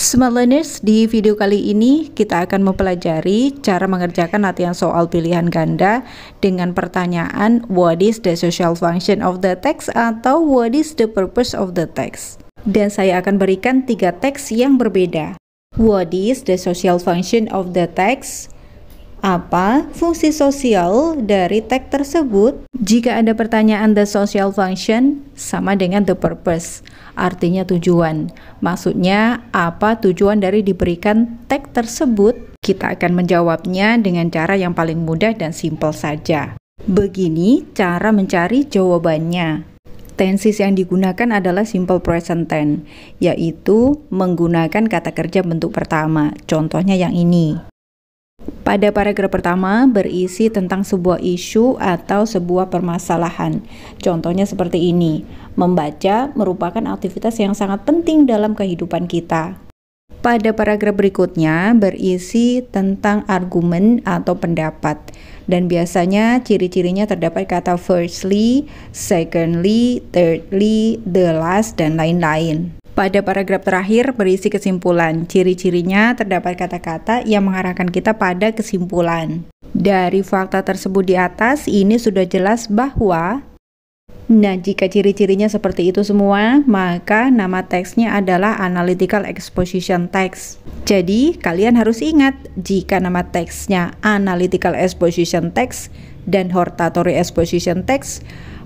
Smart Learners, di video kali ini kita akan mempelajari cara mengerjakan latihan soal pilihan ganda dengan pertanyaan what is the social function of the text atau what is the purpose of the text. Dan saya akan berikan 3 teks yang berbeda. What is the social function of the text? Apa fungsi sosial dari teks tersebut? Jika ada pertanyaan the social function sama dengan the purpose, artinya tujuan. Maksudnya apa tujuan dari diberikan teks tersebut? Kita akan menjawabnya dengan cara yang paling mudah dan simpel saja. Begini cara mencari jawabannya. Tenses yang digunakan adalah simple present tense, yaitu menggunakan kata kerja bentuk pertama. Contohnya yang ini. Pada paragraf pertama berisi tentang sebuah isu atau sebuah permasalahan. Contohnya seperti ini. Membaca merupakan aktivitas yang sangat penting dalam kehidupan kita. Pada paragraf berikutnya berisi tentang argumen atau pendapat. Dan biasanya ciri-cirinya terdapat kata firstly, secondly, thirdly, the last, dan lain-lain. Pada paragraf terakhir berisi kesimpulan. Ciri-cirinya terdapat kata-kata yang mengarahkan kita pada kesimpulan. Dari fakta tersebut di atas, ini sudah jelas bahwa jika ciri-cirinya seperti itu semua, maka nama teksnya adalah Analytical Exposition Text. Jadi, kalian harus ingat, jika nama teksnya Analytical Exposition Text dan Hortatory Exposition Text,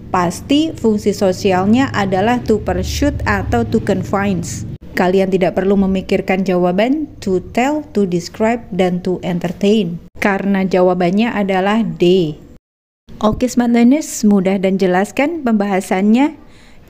pasti fungsi sosialnya adalah to persuade atau to convince. Kalian tidak perlu memikirkan jawaban to tell, to describe, dan to entertain. Karena jawabannya adalah D. Oke Smart Learners, mudah dan jelas kan pembahasannya?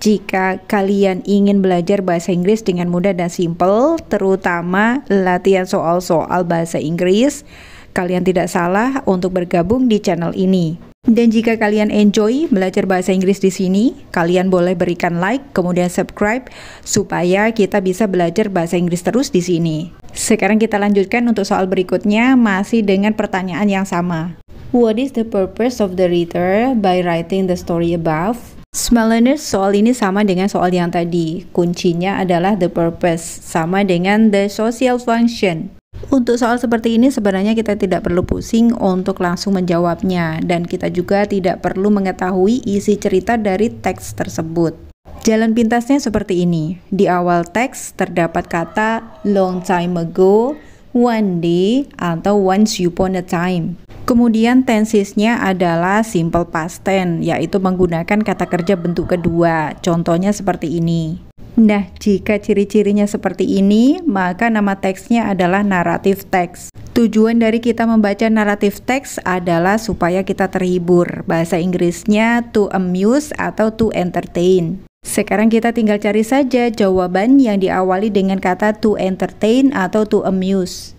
Jika kalian ingin belajar bahasa Inggris dengan mudah dan simpel, terutama latihan soal-soal bahasa Inggris, kalian tidak salah untuk bergabung di channel ini. Dan jika kalian enjoy belajar bahasa Inggris di sini, kalian boleh berikan like, kemudian subscribe, supaya kita bisa belajar bahasa Inggris terus di sini. Sekarang kita lanjutkan untuk soal berikutnya, masih dengan pertanyaan yang sama. What is the purpose of the reader by writing the story above? Smart Learners, soal ini sama dengan soal yang tadi. Kuncinya adalah the purpose, sama dengan the social function. Untuk soal seperti ini sebenarnya kita tidak perlu pusing untuk langsung menjawabnya, dan kita juga tidak perlu mengetahui isi cerita dari teks tersebut. Jalan pintasnya seperti ini. Di awal teks terdapat kata long time ago, one day, atau once upon a time. Kemudian tensesnya adalah simple past tense, yaitu menggunakan kata kerja bentuk kedua. Contohnya seperti ini. Nah, jika ciri-cirinya seperti ini, maka nama teksnya adalah narrative text. Tujuan dari kita membaca narrative text adalah supaya kita terhibur. Bahasa Inggrisnya to amuse atau to entertain. Sekarang kita tinggal cari saja jawaban yang diawali dengan kata to entertain atau to amuse.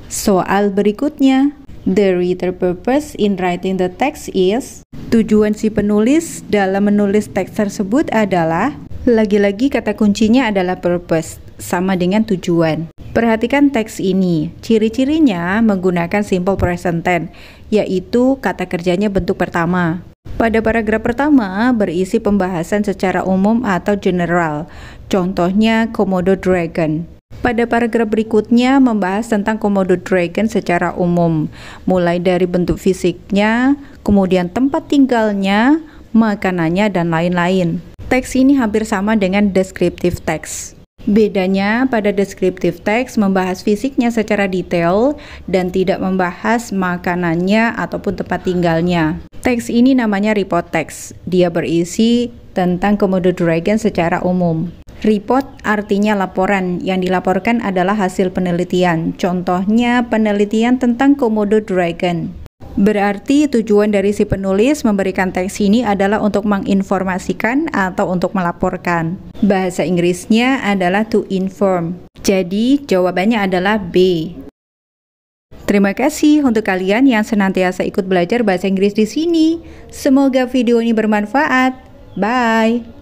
Soal berikutnya. The reader purpose in writing the text is. Tujuan si penulis dalam menulis teks tersebut adalah. Lagi-lagi kata kuncinya adalah purpose, sama dengan tujuan. Perhatikan teks ini, ciri-cirinya menggunakan simple present tense, yaitu kata kerjanya bentuk pertama. Pada paragraf pertama berisi pembahasan secara umum atau general, contohnya Komodo dragon. Pada paragraf berikutnya membahas tentang Komodo dragon secara umum, mulai dari bentuk fisiknya, kemudian tempat tinggalnya, makanannya, dan lain-lain. Teks ini hampir sama dengan descriptive text. Bedanya pada descriptive text membahas fisiknya secara detail dan tidak membahas makanannya ataupun tempat tinggalnya. Teks ini namanya report text. Dia berisi tentang Komodo dragon secara umum. Report artinya laporan, yang dilaporkan adalah hasil penelitian. Contohnya penelitian tentang Komodo dragon. Berarti tujuan dari si penulis memberikan teks ini adalah untuk menginformasikan atau untuk melaporkan. Bahasa Inggrisnya adalah to inform. Jadi jawabannya adalah B. Terima kasih untuk kalian yang senantiasa ikut belajar bahasa Inggris di sini. Semoga video ini bermanfaat. Bye.